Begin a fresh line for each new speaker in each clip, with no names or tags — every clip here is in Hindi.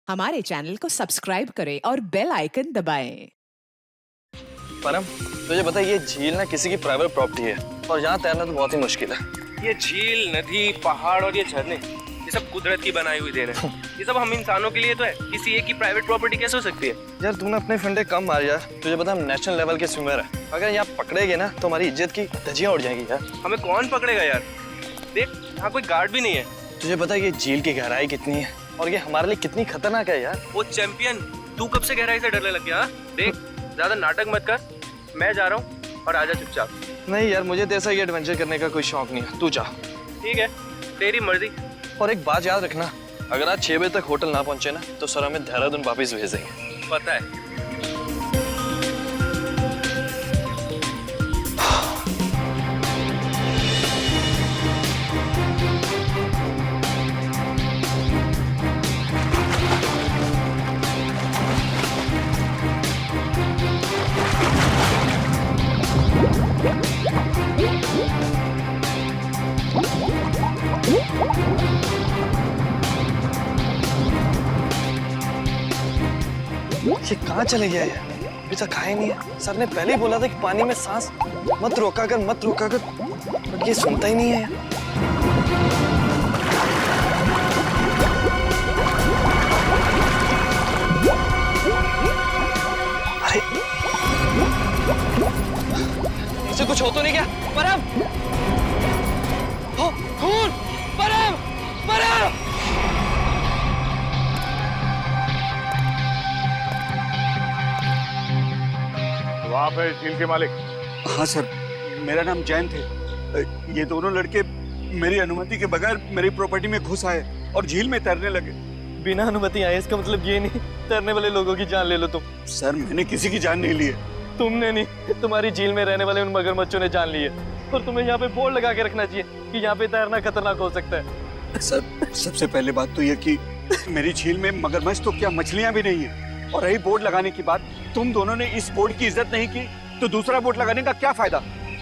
हमारे चैनल को सब्सक्राइब करें और बेल आइकन दबाएं।
परम, तुझे पता है ये झील ना किसी की प्राइवेट प्रॉपर्टी है और यहाँ तैरना तो बहुत ही मुश्किल है।
ये झील, नदी, पहाड़ और ये झरने, ये सब कुदरत की बनाई हुई देन है। ये सब हम इंसानों के लिए तो है, किसी एक की प्राइवेट प्रॉपर्टी कैसे हो सकती है?
यार तूने अपने फंडे कम मार यार, तुझे पता हम नेशनल लेवल के स्विमर है। अगर यहाँ पकड़ेगे ना तो हमारी इज्जत की धज्जियां उड़ जाएंगी यार।
हमें कौन पकड़ेगा यार? देख, यहाँ कोई गार्ड भी नहीं है।
तुझे पता है ये झील की गहराई कितनी है और ये हमारे लिए कितनी खतरनाक है यार।
वो चैंपियन, तू कब से गहराई से डरने लग गया? देख, ज्यादा नाटक मत कर, मैं जा रहा हूँ और आजा चुपचाप।
नहीं यार, मुझे तेरा ये एडवेंचर करने का कोई शौक नहीं है, तू जा।
ठीक है, तेरी मर्जी।
और एक बात याद रखना, अगर आज 6 बजे तक होटल ना पहुंचे ना तो सर हमें देहरादून वापस भेज देंगे।
पता है।
ये कहाँ चले गया यार? अभी तक खाए नहीं है। सर ने पहले ही बोला था कि पानी में सांस मत रोका कर, बट ये सुनता ही नहीं है यार। अरे इसे कुछ हो तो नहीं क्या? परम! हो, खून! परम!
तो आप है झील के मालिक?
हाँ सर, मेरा नाम जैन थे। ये दोनों लड़के मेरी अनुमति के बगैर मेरी प्रॉपर्टी में घुस आए और झील में तैरने लगे।
बिना अनुमति आए इसका मतलब ये नहीं तैरने वाले लोगों की जान ले लो तुम।
सर, मैंने किसी की जान नहीं ली है।
तुमने नहीं, तुम्हारी झील में रहने वाले उन मगरमच्छों ने जान ली है। और तुम्हें यहाँ पे बोर्ड लगा के रखना चाहिए कि यहाँ पे तैरना खतरनाक हो सकता है।
सर, सबसे पहले बात तो यह कि मेरी झील में मगरमच्छ तो क्या मछलियां भी नहीं है। और रही बोर्ड लगाने की बात, तुम दोनों ने इस बोर्ड की इज्जत नहीं की तो दूसरा बोर्ड लगाने का क्या फायदा?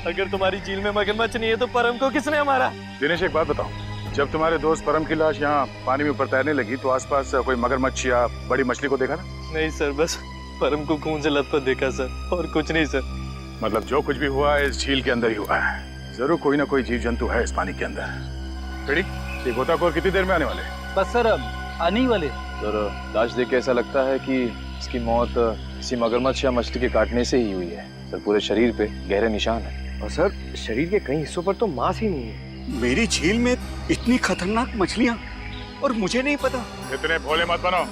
अगर तुम्हारी झील में मगरमच्छ नहीं है तो परम को किसने मारा?
दिनेश, एक बात बताओ, जब तुम्हारे दोस्त परम की लाश यहाँ पानी में ऊपर तैरने लगी तो आसपास कोई मगरमच्छ या बड़ी मछली को देखा ना?
नहीं सर, बस परम को खून से लथपथ देखा सर, और कुछ नहीं सर।
मतलब जो कुछ भी हुआ है इस झील के अंदर ही हुआ है। जरूर कोई ना कोई जीव जंतु है इस पानी के अंदर। बेड़ी, ये गोताखोर कितनी देर में आने वाले?
बस सर, अब आने ही वाले।
सर, लाश देख के ऐसा लगता है कि इसकी मौत किसी मगरमच्छ या मछली के काटने से ही हुई है। सर, पूरे शरीर पे गहरे निशान है।
और सर, शरीर के कई हिस्सों पर तो मांस ही नहीं है।
मेरी झील में इतनी खतरनाक मछलियां और मुझे नहीं पता।
इतने भोले मत बनो।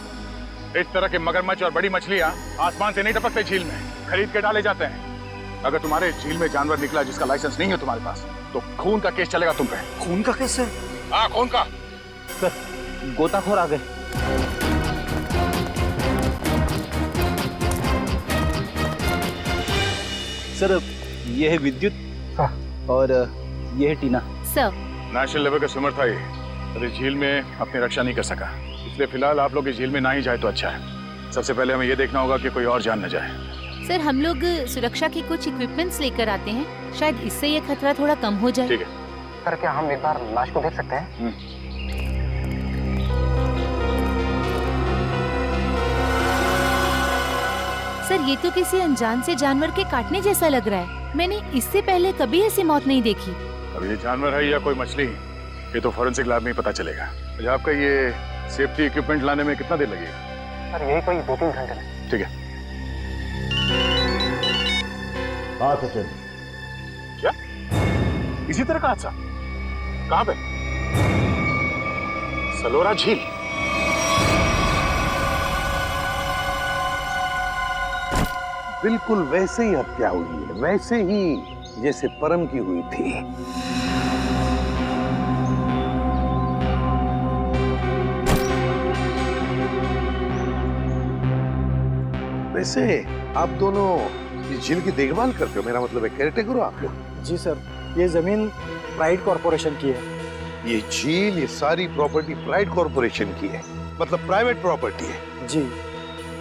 इस तरह के मगरमच्छ और बड़ी मछलियां आसमान से नहीं टपकते झील में, खरीद के डाले जाते हैं। अगर तुम्हारे झील में जानवर निकला जिसका लाइसेंस नहीं है तुम्हारे पास तो खून का केस चलेगा तुम पे।
खून का कैसे?
हाँ, खून का।
सर, गोताखोर आ गए। सर, ये है विद्युत और ये है टीना।
सर,
नेशनल लेवल का स्विमर था ये, पर इस झील में अपनी रक्षा नहीं कर सका, इसलिए फिलहाल आप लोग इस झील में ना ही जाए तो अच्छा है। सबसे पहले हमें ये देखना होगा कि कोई और जान न जाए।
सर, हम लोग सुरक्षा के कुछ इक्विपमेंट्स लेकर आते हैं, शायद इससे ये खतरा थोड़ा कम हो जाए।
ठीक है।
सर, क्या हम एक बार लाश को देख सकते हैं?
सर, ये तो किसी अनजान से जानवर के काटने जैसा लग रहा है। मैंने इससे पहले कभी ऐसी मौत नहीं देखी।
अब ये जानवर है या कोई मछली, ये तो फॉरेंसिक लैब में ही पता चलेगा। अच्छा, आपका ये सेफ्टी इक्विपमेंट लाने में कितना देर लगेगा?
सर, यही कोई 2-3 घंटे में।
ठीक है।
हाँ सचिन।
क्या इसी तरह का हादसा? कहाँ पे? सलोरा झील।
बिल्कुल वैसे ही हत्या हुई है, वैसे ही जैसे परम की हुई थी। वैसे आप दोनों इस झील की देखभाल करते हो? मेरा मतलब है केयरटेकर हो आप लोग?
जी सर, ये जमीन प्राइड कॉर्पोरेशन की है।
ये झील, ये सारी प्रॉपर्टी प्राइड कॉर्पोरेशन की है, मतलब प्राइवेट प्रॉपर्टी है।
जी।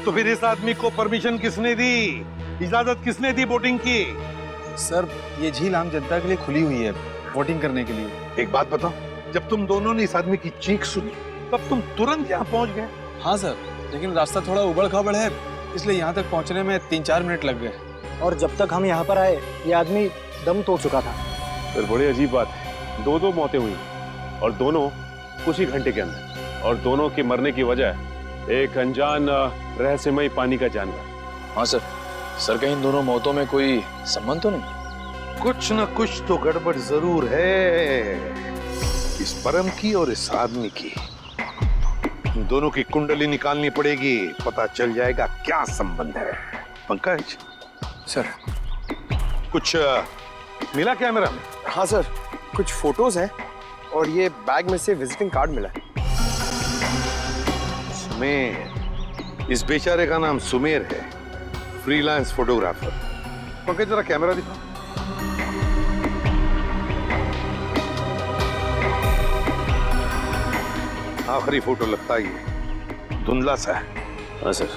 तो फिर इस आदमी को परमिशन किसने दी, इजाजत किसने दी बोटिंग की?
सर, ये झील आम जनता के लिए खुली हुई है, बोटिंग करने के लिए।
एक बात बताओ, जब तुम दोनों ने इस आदमी की चीख सुनी तब तुम तुरंत यहाँ पहुंच गए?
हाँ सर, लेकिन रास्ता थोड़ा उबड़ खाबड़ है, इसलिए यहाँ तक पहुँचने में 3-4 मिनट लग गए।
और जब तक हम यहाँ पर आए ये आदमी दम तोड़ चुका था।
फिर बड़ी अजीब बात है, दो मौतें हुई और दोनों कुछ ही घंटे के अंदर, और दोनों के मरने की वजह एक अनजान रहस्यमयी पानी का जानवर।
हाँ सर कहीं इन दोनों मौतों में कोई संबंध तो नहीं?
कुछ न कुछ तो गड़बड़ जरूर है, इस परम की और इस आदमी की। इन दोनों की कुंडली निकालनी पड़ेगी, पता चल जाएगा क्या संबंध है। पंकज
सर
कुछ मिला कैमरा में?
हाँ सर, कुछ फोटोज हैं और ये बैग में से विजिटिंग कार्ड मिला है।
सुमेर, इस बेचारे का नाम सुमेर है, फ्रीलांस फोटोग्राफर। पंकज जरा कैमरा दिखा। आखिरी फोटो लगता ही है, धुंधला सा है।
हाँ सर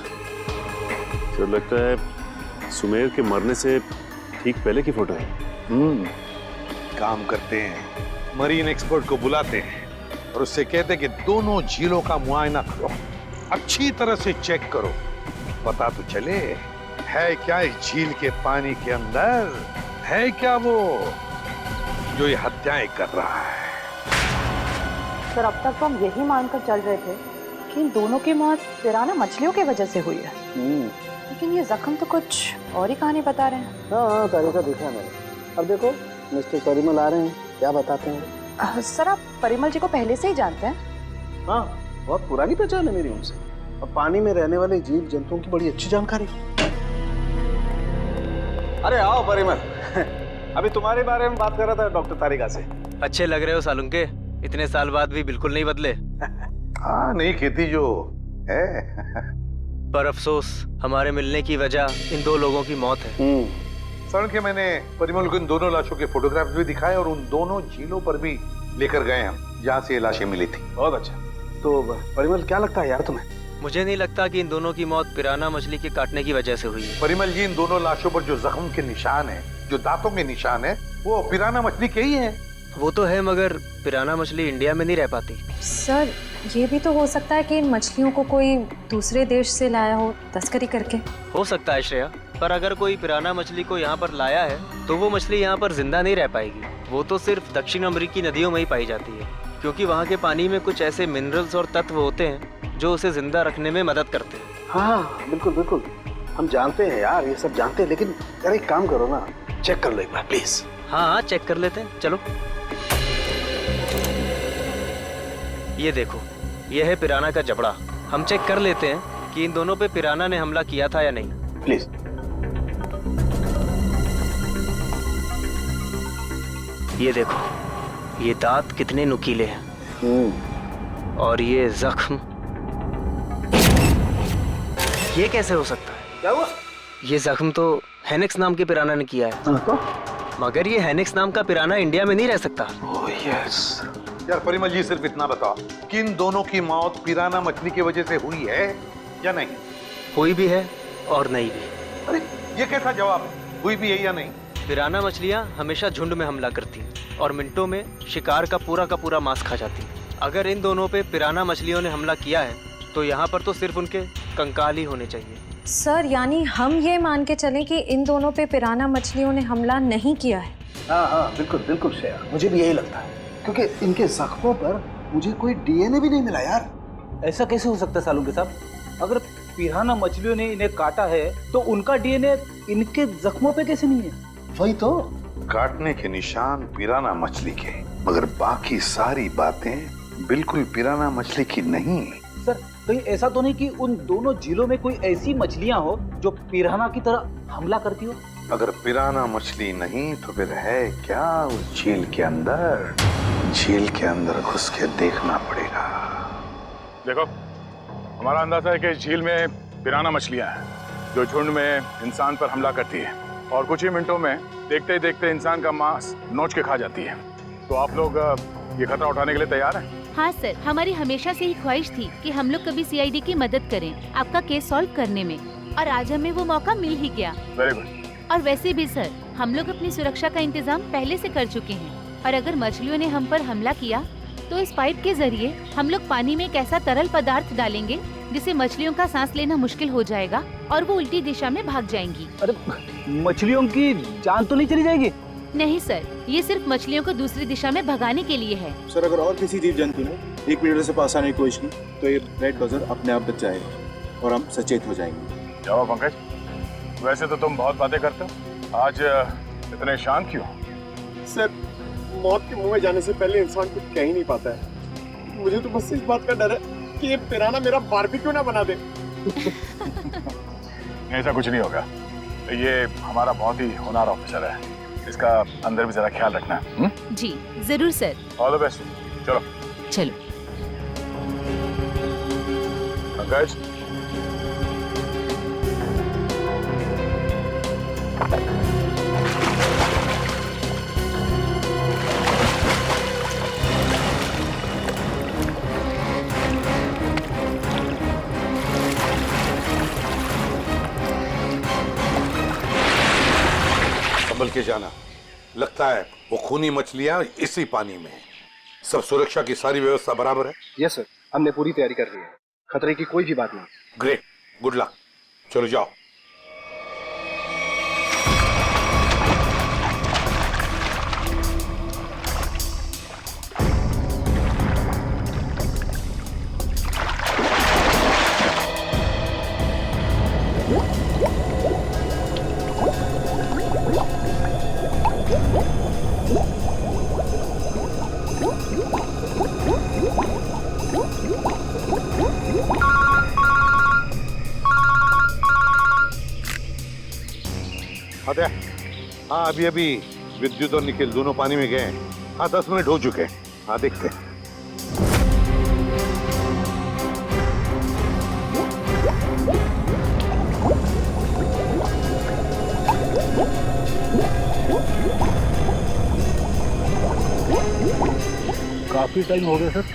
लगता है सुमेर के मरने से ठीक पहले की फोटो है।
काम करते हैं, मरीन एक्सपर्ट को बुलाते हैं और उससे कहते हैं कि दोनों झीलों का मुआयना करो, अच्छी तरह से चेक करो, पता तो चले है क्या इस झील के पानी के अंदर, है क्या वो जो ये हत्याएं कर रहा है।
सर अब तक तो हम यही मानकर चल रहे थे कि इन दोनों की मौत पिराना मछलियों की वजह से हुई है, लेकिन ये जख्म तो कुछ और ही कहानी बता रहे हैं।
हाँ तरीका देखा मैंने। अब देखो मिस्टर परिमल आ रहे हैं, क्या बताते हैं?
सर आप परिमल जी को पहले से ही जानते हैं?
हाँ, बहुत पुरानी पहचान है मेरी उनसे, और पानी में रहने वाले जीव जंतुओं की बड़ी अच्छी जानकारी। अरे आओ परिमल अभी तुम्हारे बारे में बात कर रहा था डॉक्टर तारिका से।
अच्छे लग रहे हो सालुंके, इतने साल बाद भी बिल्कुल नहीं बदले।
हाँ नहीं खेती जो है
पर अफसोस हमारे मिलने की वजह इन दो लोगों की मौत है।
सर के मैंने परिमल को इन दोनों लाशों के फोटोग्राफ्स भी दिखाए और उन दोनों झीलों पर भी लेकर गए हम जहाँ से ये लाशें मिली थी।
बहुत अच्छा। तो परिमल क्या लगता है यार तुम्हें?
मुझे नहीं लगता कि इन दोनों की मौत पिराना मछली के काटने की वजह से हुई है।
परिमल जी, इन दोनों लाशों पर जो जख्म के निशान है, जो दांतों के निशान है, वो पिराना मछली के ही है।
वो तो है, मगर पिराना मछली इंडिया में नहीं रह पाती।
सर ये भी तो हो सकता है कि इन मछलियों को कोई दूसरे देश से लाया हो तस्करी करके।
हो सकता है श्रेया, पर अगर कोई पिराना मछली को यहाँ पर लाया है तो वो मछली यहाँ पर जिंदा नहीं रह पाएगी। वो तो सिर्फ दक्षिण अमेरिकी नदियों में ही पाई जाती है, क्योंकि वहाँ के पानी में कुछ ऐसे मिनरल्स और तत्व होते हैं जो उसे जिंदा रखने में मदद करते हैं।
हाँ बिल्कुल बिल्कुल, हम जानते हैं यार, ये सब जानते हैं, लेकिन यार एक काम करो ना, चेक कर लो एक बार प्लीज।
हाँ चेक कर लेते हैं, चलो। ये देखो, ये है पिराना का जबड़ा। हम चेक कर लेते हैं कि इन दोनों पे पिराना ने हमला किया था या नहीं।
प्लीज।
ये देखो, ये दांत कितने नुकीले हैं, और ये जख्म, ये कैसे हो सकता है?
क्या हुआ?
ये जख्म तो हेनेक्स नाम के पिराना ने किया है।
तो?
मगर ये हेनेक्स नाम का पिराना इंडिया में नहीं रह सकता।
Oh yes. यार परिमल जी, सिर्फ इतना बताओ कि इन दोनों की मौत पिराना मछली की वजह से हुई है या नहीं?
हुई भी है और नहीं भी।
अरे ये कैसा जवाब है, हुई भी है या नहीं?
पिराना मछलियाँ हमेशा झुंड में हमला करती हैं और मिनटों में शिकार का पूरा मांस खा जाती हैं। अगर इन दोनों पे पिराना मछलियों ने हमला किया है तो यहाँ पर तो सिर्फ उनके कंकाल ही होने चाहिए।
सर यानी हम ये मान के चलें कि इन दोनों पे पिराना मछलियों ने हमला नहीं किया है?
हाँ बिल्कुल बिल्कुल श्रेया, मुझे भी यही लगता है, क्योंकि इनके जख्मों पर मुझे कोई डीएनए भी नहीं मिला यार।
ऐसा कैसे हो सकता है सालू के साहब? अगर पिराना मछलियों ने इन्हें काटा है तो उनका डीएनए इनके जख्मों पे कैसे नहीं है?
वही तो,
काटने के निशान पिराना मछली के, मगर बाकी सारी बातें बिल्कुल पिराना मछली की नहीं।
सर कहीं ऐसा तो नहीं कि उन दोनों झीलों में कोई ऐसी मछलियां हो जो पिराना की तरह हमला करती हो?
अगर पिराना मछली नहीं तो फिर है क्या उस झील के अंदर? झील के अंदर घुस के देखना पड़ेगा।
देखो, हमारा अंदाजा है कि इस झील में पिराना मछलियां हैं जो झुंड में इंसान पर हमला करती है और कुछ ही मिनटों में देखते ही देखते इंसान का मांस नोच के खा जाती है। तो आप लोग ये खतरा उठाने के लिए तैयार हैं?
हाँ सर, हमारी हमेशा से ही ख्वाहिश थी कि हम लोग कभी सीआईडी की मदद करें आपका केस सॉल्व करने में, और आज हमें वो मौका मिल ही गया।
Very good.
और वैसे भी सर, हम लोग अपनी सुरक्षा का इंतजाम पहले से कर चुके हैं, और अगर मछलियों ने हम पर हमला किया तो इस पाइप के जरिए हम लोग पानी में एक ऐसा तरल पदार्थ डालेंगे जिससे मछलियों का सांस लेना मुश्किल हो जाएगा और वो उल्टी दिशा में भाग जाएंगी।
अरे मछलियों की जान तो नहीं चली जाएगी?
नहीं सर, ये सिर्फ मछलियों को दूसरी दिशा में भगाने के लिए है।
सर अगर और किसी जीव जंतु ने 1 मीटर से पास आने की कोशिश की तो ये रेड बजर अपने आप बच जाएगा और हम सचेत हो जाएंगे।
जाओ पंकज, वैसे तो तुम बहुत बातें करते हो, आज इतने शांत क्यों?
सर मौत के मुंह में जाने से पहले इंसान कुछ कह ही नहीं पाता है। मुझे तो बस इस बात का डर है कि ये पिराना मेरा बारबेक्यू ना बना दे।
ऐसा कुछ नहीं होगा, ये हमारा बहुत ही होनहार ऑफिसर है, इसका अंदर भी जरा ख्याल रखना।
जी जरूर सर।
All the best. चलो
चलो।
पंकज,
संभल के जाना, लगता है वो खूनी मछलियां इसी पानी में हैं। सब सुरक्षा की सारी व्यवस्था बराबर है?
यस सर, हमने पूरी तैयारी कर ली है, खतरे की कोई भी बात नहीं।
Great, good luck. चलो जाओ। अरे हाँ, अभी अभी विद्युत और निखिल दोनों पानी में गए हैं। हाँ 10 मिनट हो चुके हैं। हाँ देखते हैं।
काफी टाइम हो गया सर।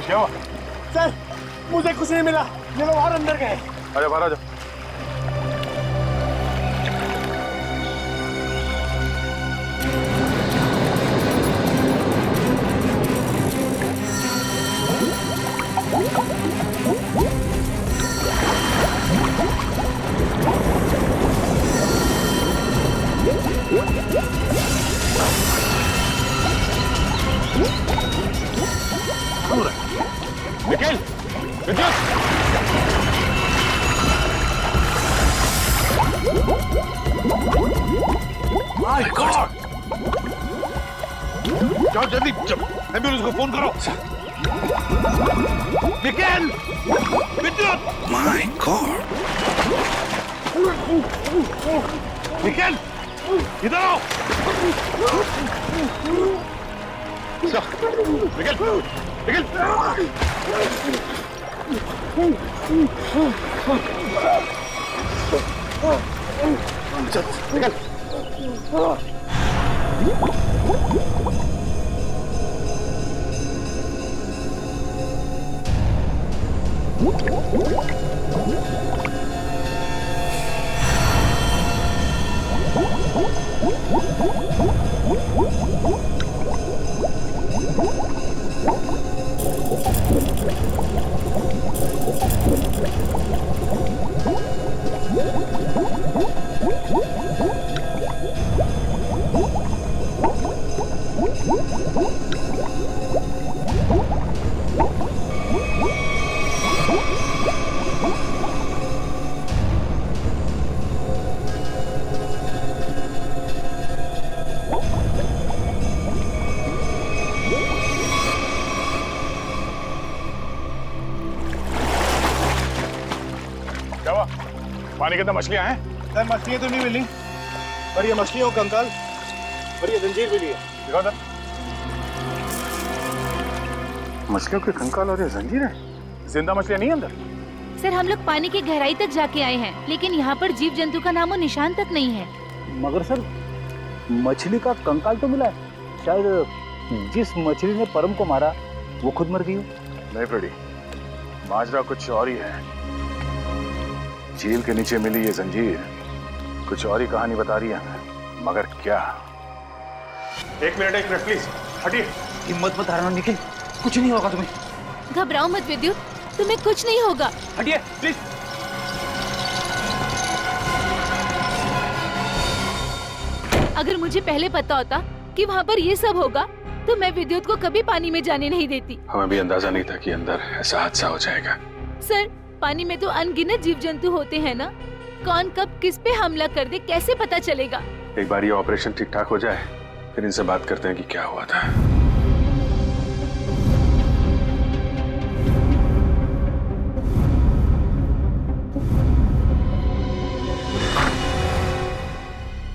क्या हुआ?
सर मुझे कुछ नहीं मिला, ये लोग और अंदर गए।
अरे बाहर आ जाओ। निखिल, विद्युत! My God! जाओ जल्दी, एम्बुलेंस को फोन करो। निखिल! विद्युत! My God! निखिल! इधर आओ! निखिल! निखिल! निकल! पानी के अंदर मछलियां हैं?
सर मछलियां तो नहीं मिली। और ये मछलियों का कंकाल और ये जंजीर भी लिया।
दिखाओ सर। मछलियों के कंकाल और ये जंजीर है। जिंदा मछलियां नहीं अंदर?
सर हम लोग पानी की गहराई तक जाके आए हैं, लेकिन यहाँ पर जीव जंतु का नामो निशान तक नहीं है।
मगर सर मछली का कंकाल तो मिला है। शायद जिस मछली ने परम को मारा वो खुद मर गई हो।
नहीं फ्रेडी, माजरा कुछ और ही है। झील के नीचे मिली ये जंजीर कुछ और ही कहानी बता रही है, मगर क्या?
एक मिनट प्लीज हटिए।
हिम्मत मत हारना निखिल, कुछ नहीं होगा तुम्हें।
घबराओ मत विद्युत, तुम्हें कुछ नहीं होगा।
हटिए प्लीज।
अगर मुझे पहले पता होता कि वहाँ पर ये सब होगा तो मैं विद्युत को कभी पानी में जाने नहीं देती।
हमें भी अंदाजा नहीं था कि अंदर ऐसा हादसा हो जाएगा।
सर पानी में तो अनगिनत जीव जंतु होते हैं ना, कौन कब किस पे हमला कर दे कैसे पता चलेगा?
एक बार ये ऑपरेशन ठीक ठाक हो जाए फिर इनसे बात करते हैं कि क्या हुआ था।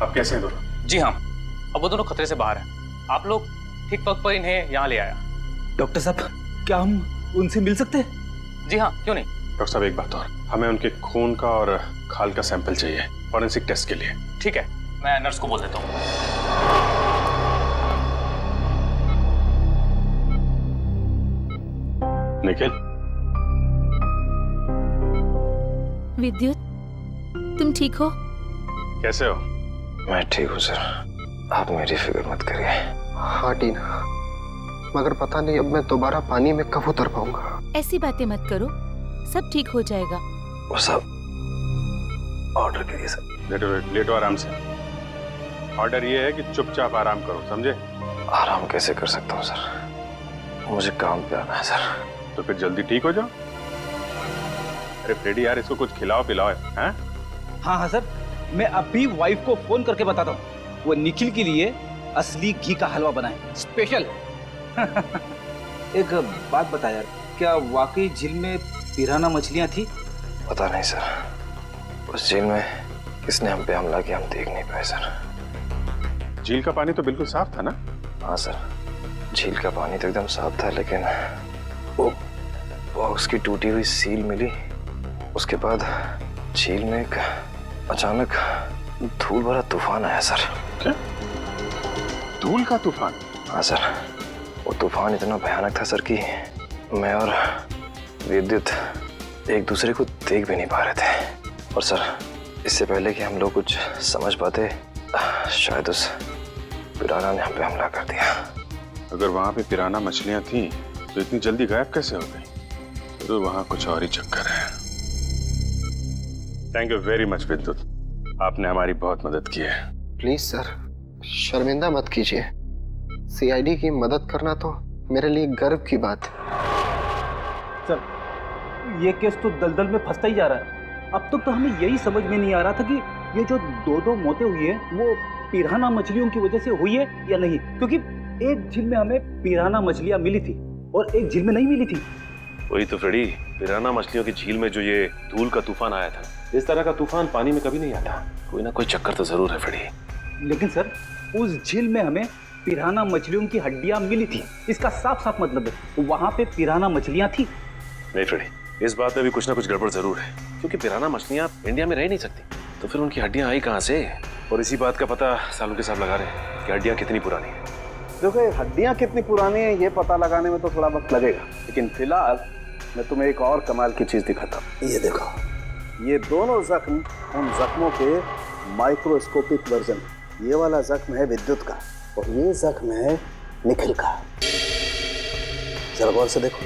आप कैसे हैं दोनों?
जी हाँ, अब वो दोनों खतरे से बाहर हैं। आप लोग ठीक वक्त पर इन्हें यहाँ ले आया।
डॉक्टर साहब क्या हम उनसे मिल सकते हैं?
जी हाँ, क्यों नहीं।
डॉक्टर साहब एक बात और, हमें उनके खून का और खाल का सैंपल चाहिए फॉरेंसिक टेस्ट के लिए।
ठीक है, मैं नर्स को बोल देता हूँ।
निखिल।
विद्युत तुम ठीक हो?
कैसे हो?
मैं ठीक हूँ सर, आप मेरी फिक्र मत करिए। हाँ टीना, मगर पता नहीं अब मैं दोबारा पानी में कब उतर पाऊंगा।
ऐसी बातें मत करो, सब ठीक हो जाएगा।
वो सब ऑर्डर करिए सर।
लेटो आराम से। ऑर्डर ये है कि चुपचाप आराम करो, समझे?
आराम कैसे कर सकता हूँ सर, मुझे काम पे आना है सर।
तो फिर जल्दी ठीक हो जाओ। अरे फ्रेडी यार, इसको कुछ खिलाओ पिलाओ हैं?
हाँ हाँ सर, मैं अभी वाइफ को फोन करके बताता हूँ, वो निखिल के लिए असली घी का हलवा बनाए स्पेशल। एक बात बता यार, क्या वाकई झील में पिराना मछलियाँ थी?
पता नहीं सर, उस झील में किसने हम पे हमला किया हम देख नहीं पाए सर।
झील का पानी तो बिल्कुल साफ था ना?
हाँ सर, झील का पानी तो एकदम साफ था, लेकिन वो बॉक्स की टूटी हुई सील मिली। उसके बाद झील में एक अचानक धूल भरा तूफान आया सर।
क्या? धूल का तूफान?
हाँ सर, वो तूफान इतना भयानक था सर कि मैं और विद्युत एक दूसरे को देख भी नहीं पा रहे थे। और सर, इससे पहले कि हम लोग कुछ समझ पाते, शायद उस पिराना ने हम पे हमला कर दिया।
अगर वहां पे पिराना मछलियां थी तो इतनी जल्दी गायब कैसे हो गई? तो वहां कुछ और ही चक्कर है। थैंक यू वेरी मच विद्युत, आपने हमारी बहुत मदद की है।
प्लीज सर, शर्मिंदा मत कीजिए। सीआईडी की मदद करना तो मेरे लिए गर्व की बात है।
सर ये केस तो दलदल में फंसता ही जा रहा है। अब तक तो हमें यही समझ में नहीं आ रहा था कि ये जो दो मौतें हुई है वो पिराना मछलियों की वजह से हुई है या नहीं, क्योंकि एक झील में हमें पिराना मछलियां मिली थी और एक झील में नहीं मिली थी।
वही तो फ्रेडी, पिराना मछलियों की झील में जो ये धूल का तूफान आया था, इस तरह का तूफान पानी में कभी नहीं आता। कोई ना कोई चक्कर तो जरूर है फ्रेडी।
लेकिन सर उस झील में हमें पिराना मछलियों की हड्डियां मिली थी, इसका साफ साफ मतलब है वहां पे पिराना मछलियां थी।
नहीं फ्रेडी, इस बात में भी कुछ ना कुछ गड़बड़ जरूर है, क्योंकि पिराना मछलियां इंडिया में रह नहीं सकती, तो फिर उनकी हड्डियां आई कहाँ से? और इसी बात का पता सालू के साथ लगा रहे हैं कि हड्डियां कितनी पुरानी है।
देखो हड्डियां कितनी पुरानी है ये पता लगाने में तो थोड़ा वक्त लगेगा, लेकिन फिलहाल मैं तुम्हें एक और कमाल की चीज दिखाता हूँ। ये देखो, ये दोनों जख्म उन जख्मों के माइक्रोस्कोपिक वर्जन। ये वाला जख्म है विद्युत का और ये जख्म है निखिल का। जरा गौर से देखो।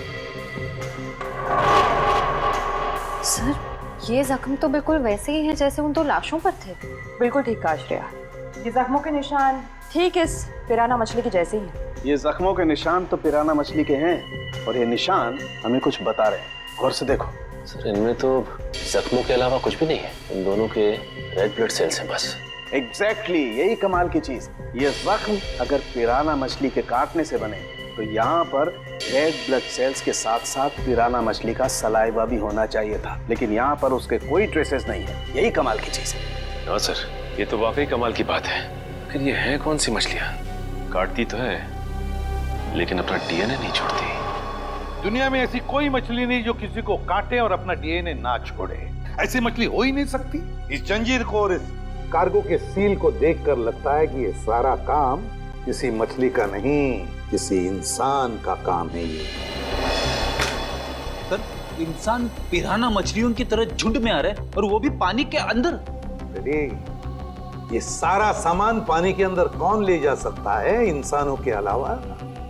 सर ये जख्म तो बिल्कुल वैसे ही हैं जैसे उन दो लाशों पर थे। बिल्कुल ठीक कहा श्रेया, ये जख्मों के निशान ठीक इस पिराना मछली के जैसे ही हैं।
ये जख्मों के निशान तो पिराना मछली के हैं और ये निशान हमें कुछ बता रहे हैं। गौर से देखो।
सर इनमें तो जख्मों के अलावा कुछ भी नहीं है, इन दोनों के रेड ब्लड सेल्स हैं बस।
एग्जैक्टली, यही कमाल की चीज। ये जख्म अगर पिराना मछली के काटने से बने तो यहाँ पर रेड ब्लड सेल्स के साथ साथ पिराना मछली का सलाइवा भी होना चाहिए था, लेकिन यहाँ पर उसके कोई ट्रेसेस नहीं है। यही कमाल की चीज है।
हाँ सर, ये तो वाकई कमाल की बात है। लेकिन ये है कौन सी मछलियां? काटती तो है लेकिन अपना डीएनए नहीं छोड़ती।
दुनिया में ऐसी कोई मछली नहीं जो किसी को काटे और अपना डीएनए ना छोड़े। ऐसी मछली हो ही नहीं सकती। इस जंजीर को और इस कार्गो के सील को देखकर लगता है कि ये सारा काम किसी मछली का नहीं, किसी इंसान का काम है। ये
सर, इंसान पिराना मछलियों की तरह झुंड में आ रहा है और वो भी पानी के अंदर।
अरे ये सारा सामान पानी के अंदर कौन ले जा सकता है इंसानों के अलावा?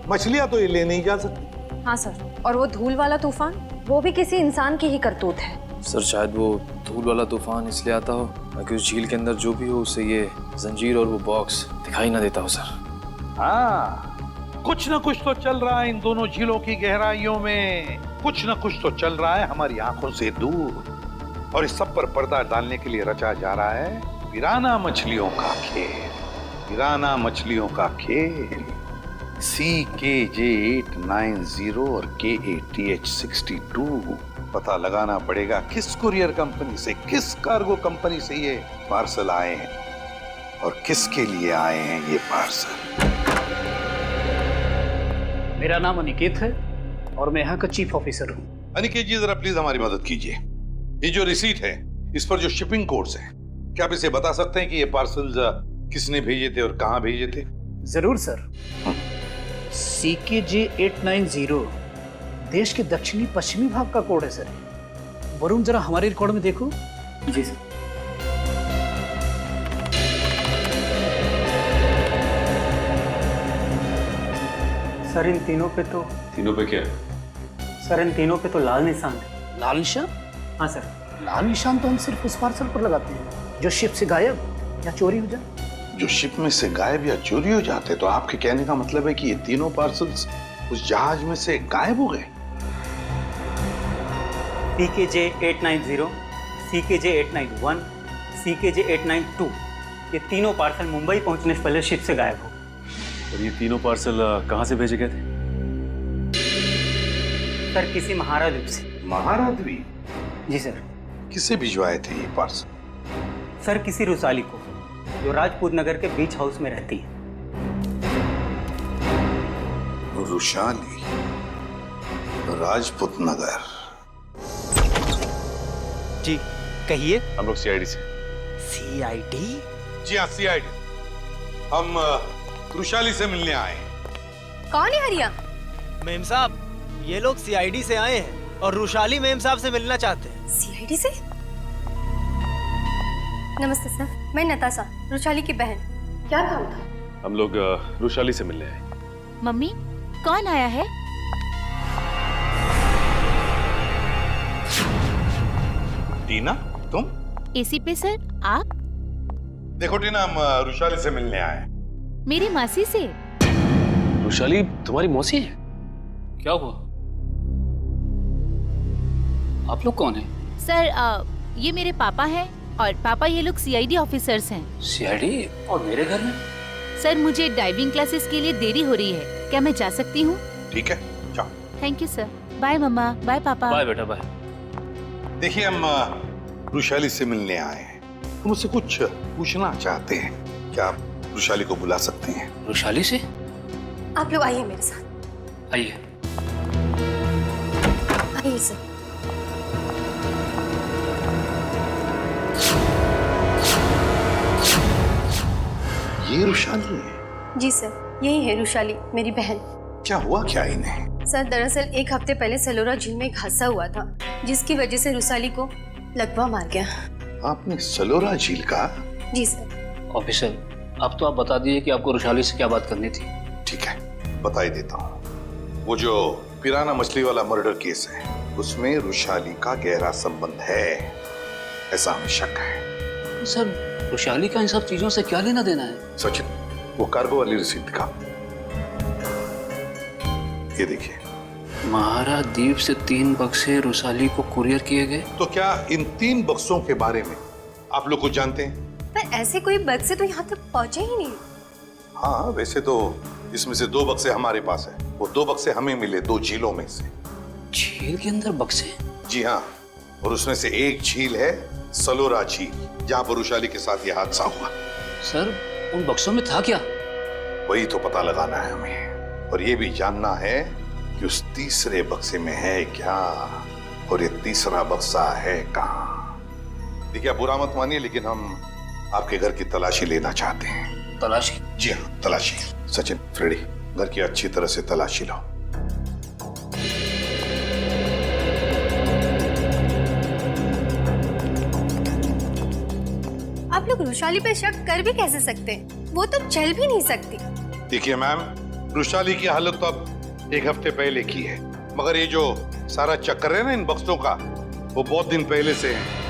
मछलियां तो ये ले नहीं जा सकती।
हाँ सर, और वो धूल वाला तूफान, वो भी किसी इंसान की ही करतूत है।
सर शायद वो धूल वाला तूफान इसलिए आता हो ताकि उस झील के अंदर जो भी हो उसे ये जंजीर और वो बॉक्स दिखाई ना देता हो सर।
हाँ, कुछ ना कुछ तो चल रहा है इन दोनों झीलों की गहराइयों में। कुछ ना कुछ तो चल रहा है हमारी आंखों से दूर। और इस सब पर पर्दा डालने के लिए रचा जा रहा है पिराना मछलियों का खेल। पिराना मछलियों का खेल। CKJ890 और KATH62। पता लगाना पड़ेगा किस कुरियर कंपनी से, किस कार्गो कंपनी से ये पार्सल आए हैं और किसके लिए आए हैं ये पार्सल।
मेरा नाम अनिकेत है और मैं यहाँ का चीफ ऑफिसर हूँ।
अनिकेत जी, जरा प्लीज हमारी मदद कीजिए। ये जो रिसीट है, इस पर जो शिपिंग कोड्स हैं, क्या आप इसे बता सकते हैं कि ये पार्सल्स किसने भेजे थे और कहाँ भेजे थे?
जरूर सर। CKJ890 देश के दक्षिणी पश्चिमी भाग का कोड है सर। वरुण, जरा हमारे रिकॉर्ड में देखो। जी सर।
सर इन तीनों पे तो
क्या?
सर इन तीनों पे तो लाल निशान है।
लाल निशान?
हाँ सर।
लाल निशान तो हम सिर्फ उस पार्सल पर लगाते हैं जो शिप से गायब या चोरी हो जाए।
जो शिप में से गायब या चोरी हो जाते, तो आपके कहने का मतलब है कि ये तीनों पार्सल्स उस जहाज में से गायब हो गए?
CKJ890, CKJ891, CKJ892 ये तीनों पार्सल मुंबई पहुंचने से पहले शिप से गायब हो गए।
और ये तीनों पार्सल कहाँ से भेजे गए थे?
सर किसी महारा द्वीप से।
महारा द्वीप?
जी सर।
किसे भिजवाए थे ये पार्सल?
सर किसी रुसाली को, जो राजपूत नगर के बीच हाउस में रहती है।
रुशाली, राजपूत नगर।
जी कहिए।
हम लोग CID से।
CID?
जी हाँ, CID। हम रुशाली से मिलने आए।
कौन है हरिया?
मेम साहब, ये लोग CID से आए हैं और रुशाली मेम साहब से मिलना चाहते हैं।
CID से? नमस्ते सर, मैं नताशा, रुशाली की बहन। क्या काम था?
हम लोग रुशाली से मिलने आए।
मम्मी, कौन आया है?
टीना, तुम?
एसी पे सर, आप?
देखो टीना, हम रुशाली से मिलने आए।
मेरी मासी से।
रुशाली तुम्हारी मौसी है?
क्या हुआ? आप लोग कौन हैं?
सर ये मेरे पापा हैं और पापा ये लोग CID ऑफिसर्स हैं।
CID? और मेरे घर में?
सर मुझे डाइविंग क्लासेस के लिए देरी हो रही है, क्या मैं जा सकती हूँ?
ठीक है, जाओ।
Thank you sir. बाय मम्मा, बाय पापा।
बाय बेटा, बाय।
देखिए, हम रुशाली से मिलने आए हैं। हम उससे कुछ पूछना चाहते हैं। क्या आप रुशाली को बुला सकते हैं?
रुशाली से?
आप लोग आइए मेरे साथ।
आइए।
आइए सर।
ये रुशाली है?
जी सर, यही है रुशाली, मेरी बहन।
क्या हुआ क्या इन्हें?
सर दरअसल 1 हफ्ते पहले सलोरा झील में एक हादसा हुआ था, जिसकी वजह से रुशाली को लकवा मार गया।
आपने सलोरा झील का?
जी सर।
ऑफिसर, अब तो आप बता दिए कि आपको रुशाली से क्या बात करनी थी।
ठीक है, बता ही देता हूँ। वो जो पिराना मछली वाला मर्डर केस है, उसमें रुशाली का गहरा संबंध है, ऐसा हमें शक है।
सर, रुशाली का इन सब चीजों से क्या लेना देना है?
सचिन, वो कार्गो वाली रिसीट दिखा। ये देखिए।
महारा द्वीप से 3 बक्से रुशाली को कुरियर किए गए।
तो क्या इन 3 बक्सों के बारे में आप लोग कुछ जानते हैं?
पर ऐसे कोई बक्से तो यहाँ तक पहुँचे ही नहीं।
हाँ, वैसे तो इसमें से 2 बक्से हमारे पास है। वो 2 बक्से हमें मिले 2 झीलों में से।
झील के अंदर बक्से?
जी हाँ, और उसमें से एक झील है सलोरा झील। जहां पर वैशाली के साथ यह हादसा हुआ।
सर उन बक्सों में था क्या?
वही तो पता लगाना है हमें, और ये भी जानना है कि उस तीसरे बक्से में है क्या, और ये तीसरा बक्सा है कहाँ। देखिए आप बुरा मत मानिए, लेकिन हम आपके घर की तलाशी लेना चाहते हैं।
तलाशी?
जी हाँ, तलाशी। सचिन, फ्रेडी, घर की अच्छी तरह से तलाशी लो।
आप लोग वैशाली पे शक कर भी कैसे सकते हैं? वो तो चल भी नहीं सकती।
देखिए मैम, वैशाली की हालत तो अब 1 हफ्ते पहले की है, मगर ये जो सारा चक्कर है ना इन बक्सों का, वो बहुत दिन पहले से है।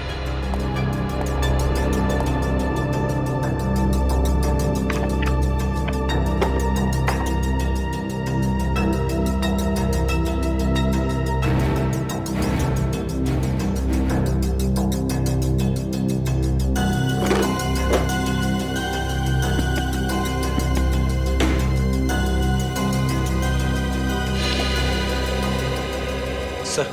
सर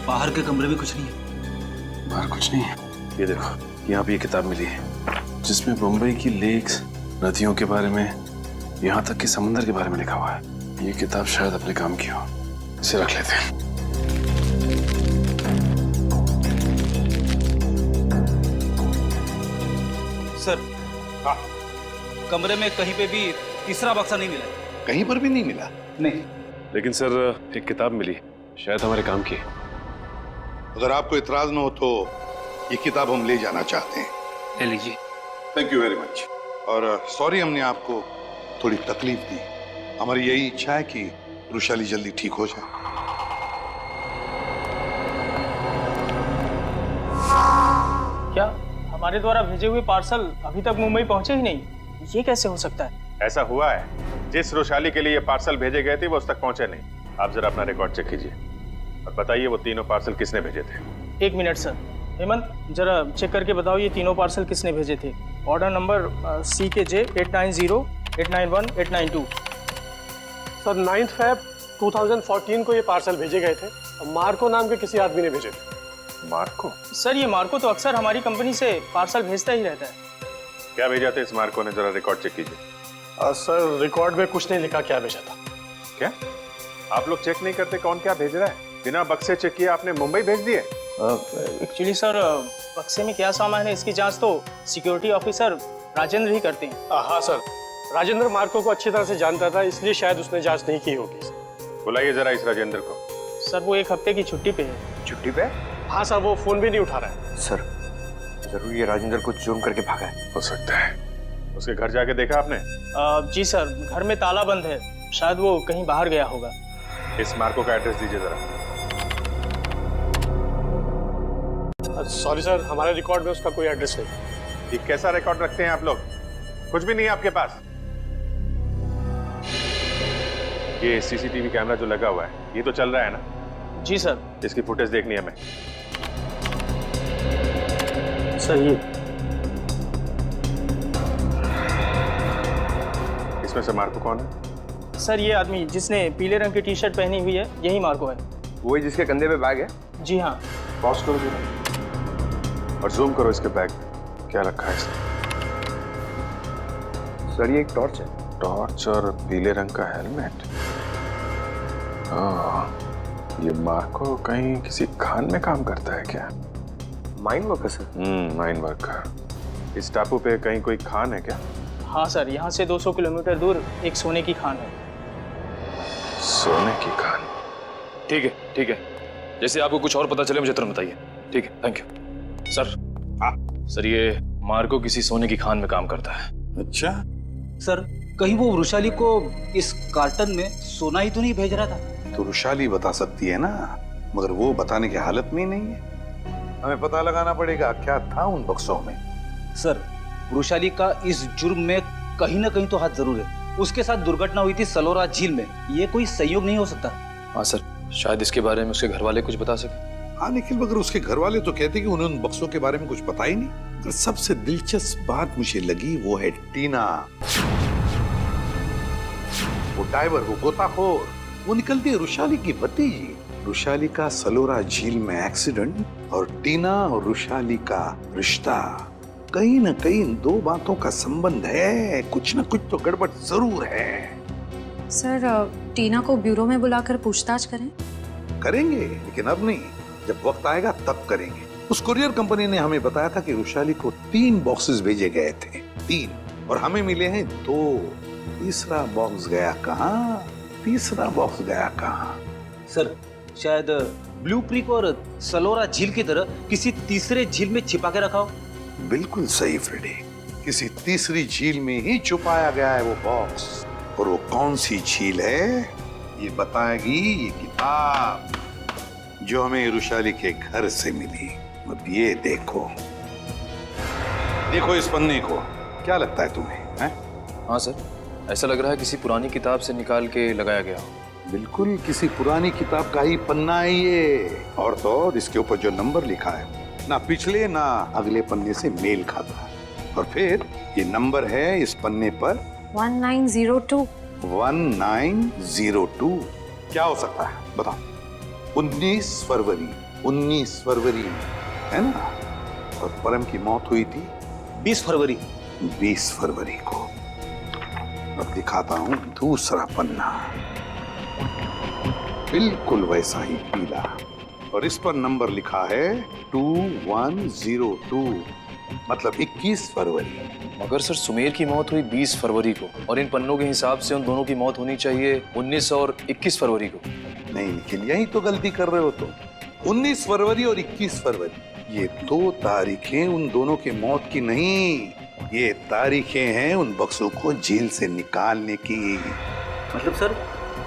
बाहर के कमरे में कुछ नहीं है।
बाहर कुछ नहीं है। ये देखो, यहाँ पे ये किताब मिली है जिसमें मुंबई की लेक्स, नदियों के बारे में, यहाँ तक कि समंदर के बारे में लिखा हुआ है। ये किताब शायद अपने काम की हो, इसे रख लेते हैं।
सर हाँ, कमरे में कहीं पे भी तीसरा बक्सा नहीं मिला।
कहीं पर भी नहीं मिला?
नहीं।
लेकिन सर एक किताब मिली, शायद हमारे काम की है।
अगर आपको इतराज न हो तो ये किताब हम ले जाना चाहते हैं।
ले लीजिए।
Thank you very much. और सॉरी हमने आपको थोड़ी तकलीफ दी। हमारी यही इच्छा है कि वैशाली जल्दी ठीक हो जाए।
क्या हमारे द्वारा भेजे हुए पार्सल अभी तक मुंबई पहुंचे ही नहीं? ये कैसे हो सकता है?
ऐसा हुआ है, जिस वैशाली के लिए ये पार्सल भेजे गए थे वो उस तक पहुंचे नहीं। आप जरा अपना रिकॉर्ड चेक कीजिए और बताइए वो तीनों पार्सल किसने भेजे थे।
1 मिनट सर। हेमंत जरा चेक करके बताओ ये तीनों पार्सल किसने भेजे थे। Order number CKJ 890, 891, 892।
Sir 9 Feb 2014 को ये पार्सल भेजे गए थे। मार्को नाम के किसी आदमी ने भेजे थे।
मार्को?
सर ये मार्को तो अक्सर हमारी कंपनी से पार्सल भेजता ही रहता है।
क्या भेजा था इस मार्को ने, जरा रिकॉर्ड चेक कीजिए।
सर रिकॉर्ड में कुछ नहीं लिखा क्या भेजा था।
क्या आप लोग चेक नहीं करते कौन क्या भेज रहा है? बिना बक्से चेक किए आपने मुंबई भेज दिए?
एक्चुअली सर बक्से में क्या सामान है इसकी जांच तो सिक्योरिटी ऑफिसर राजेंद्र ही करते हैं।
हाँ सर, राजेंद्र मार्को को अच्छी तरह से जानता था, इसलिए शायद उसने जांच नहीं की होगी।
बुलाइए जरा इस राजेंद्र को।
सर वो 1 हफ्ते की छुट्टी पे है।
छुट्टी पे?
हाँ सर, वो फोन भी नहीं उठा रहा है।
सर जरूर ये राजेंद्र को जुर्म करके भागा है।
हो सकता है। उसके घर जाके देखा आपने?
जी सर, घर में ताला बंद है, शायद वो कहीं बाहर गया होगा।
इस मार्को का एड्रेस दीजिए जरा।
सॉरी सर, हमारे रिकॉर्ड में उसका कोई एड्रेस नहीं।
ये कैसा रिकॉर्ड रखते हैं आप लोग? कुछ भी नहीं है आपके पास? ये CCTV कैमरा जो लगा हुआ है ये तो चल रहा है ना?
जी सर।
इसकी फुटेज देखनी है हमें।
सर ये
इसमें से मार्को कौन है?
सर ये आदमी जिसने पीले रंग की टी-शर्ट पहनी हुई है यही मार्को है।
वही जिसके कंधे पे बैग है?
जी हाँ।
पॉज करो जरा और जूम करो इसके बैग। क्या रखा है इसने?
सर ये एक टॉर्च है।
टॉर्च और पीले रंग का हेलमेट। ये मार्को कहीं किसी खान में काम करता है क्या?
Mine worker sir?
Mine worker. इस टापू पे कहीं कोई खान है क्या?
हाँ सर, यहाँ से 200 किलोमीटर दूर एक सोने की खान है।
सोने की खान?
ठीक है ठीक है, जैसे आपको कुछ और पता चले मुझे तुरंत बताइए। ठीक है, थैंक यू। सर सर ये मार्को किसी सोने की खान में काम करता है।
अच्छा
सर, कहीं वो वैशाली को इस कार्टन में सोना ही तो नहीं भेज रहा था?
तो वैशाली बता सकती है ना, मगर वो बताने की हालत में ही नहीं है। हमें पता लगाना पड़ेगा क्या था उन बक्सों में।
सर वैशाली का इस जुर्म में कहीं ना कहीं तो हाथ जरूर है। उसके साथ दुर्घटना हुई थी सलोरा झील में, ये कोई संयोग नहीं हो सकता।
हाँ सर, शायद इसके बारे में उसके घर वाले कुछ बता सके।
हाँ लेकिन मगर उसके घर वाले तो कहते कि उन्हें उन बक्सों के बारे में कुछ पता ही नहीं। मगर सबसे दिलचस्प बात मुझे लगी वो है टीना, वो डाइवर, वो गोताखोर, वो निकलती है वैशाली की भतीजी। रुशाली का सलोरा झील में एक्सीडेंट और टीना और रुशाली का रिश्ता, कहीं ना कहीं इन दो बातों का संबंध है। कुछ ना कुछ तो गड़बड़ जरूर है।
सर टीना को ब्यूरो में बुलाकर पूछताछ करें?
करेंगे, लेकिन अब नहीं, जब वक्त आएगा तब करेंगे। उस कुरियर कंपनी ने हमें बताया था कि रुशाली को 3 बॉक्सेस भेजे गए थे, 3, और हमें मिले हैं 2। तीसरा बॉक्स गया कहाँ? तीसरा बॉक्स गया कहाँ?
सर शायद ब्लू क्रीक और सलोरा झील की तरह किसी तीसरे झील में छिपा के रखा हो।
बिल्कुल सही फ्रेडी, किसी तीसरी झील में ही छुपाया गया है वो बॉक्स। और वो कौन सी झील है ये बताएगी ये किताब जो हमें रुशाली के घर से मिली। अब ये देखो, देखो इस पन्ने को, क्या लगता है तुम्हें? हैं?
हाँ सर, ऐसा लग रहा है किसी पुरानी किताब से निकाल के लगाया गया हो।
बिल्कुल किसी पुरानी किताब का ही पन्ना है ये। और तो और इसके ऊपर जो नंबर लिखा है ना पिछले ना अगले पन्ने से मेल खाता है। और फिर ये नंबर है इस पन्ने पर
1902।
1902 क्या हो सकता है बताओ? 19 फरवरी, 19 फरवरी है ना? और परम की मौत हुई थी
20 फरवरी।
20 फरवरी को। अब दिखाता हूं दूसरा पन्ना, बिल्कुल वैसा ही पीला, और इस पर नंबर लिखा है 2102, मतलब 21 फरवरी।
मगर सर सुमेर की मौत हुई 20 फरवरी को, और इन पन्नों के हिसाब से उन दोनों की मौत होनी चाहिए 19 और 21 फरवरी को।
नहीं निखिल, यही तो गलती कर रहे हो तुम। 19 फरवरी और 21 फरवरी ये 2 तारीखें उन दोनों की मौत की नहीं, ये तारीखें हैं उन बक्सों को जेल से निकालने की।
मतलब सर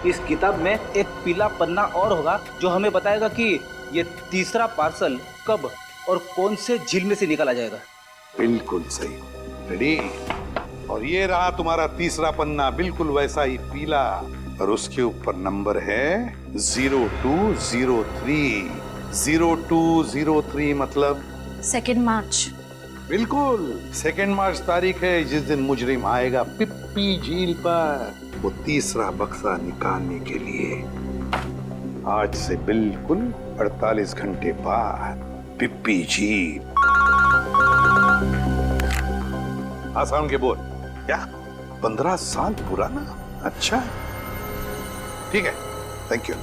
इस किताब में एक पीला पन्ना और होगा जो हमें बताएगा कि ये तीसरा पार्सल कब और कौन से झील में से निकाला जाएगा।
बिल्कुल सही, रेडी। और ये रहा तुम्हारा तीसरा पन्ना, बिल्कुल वैसा ही पीला, और उसके ऊपर नंबर है 0203। 0203 मतलब
2 मार्च।
बिल्कुल 2 मार्च तारीख है जिस दिन मुजरिम आएगा पिप्पी झील पर वो तीसरा बक्सा निकालने के लिए। आज से बिल्कुल 48 घंटे बाद पिप्पी झील। आसान के बोल क्या? 15 साल पुराना? अच्छा ठीक है, थैंक यू।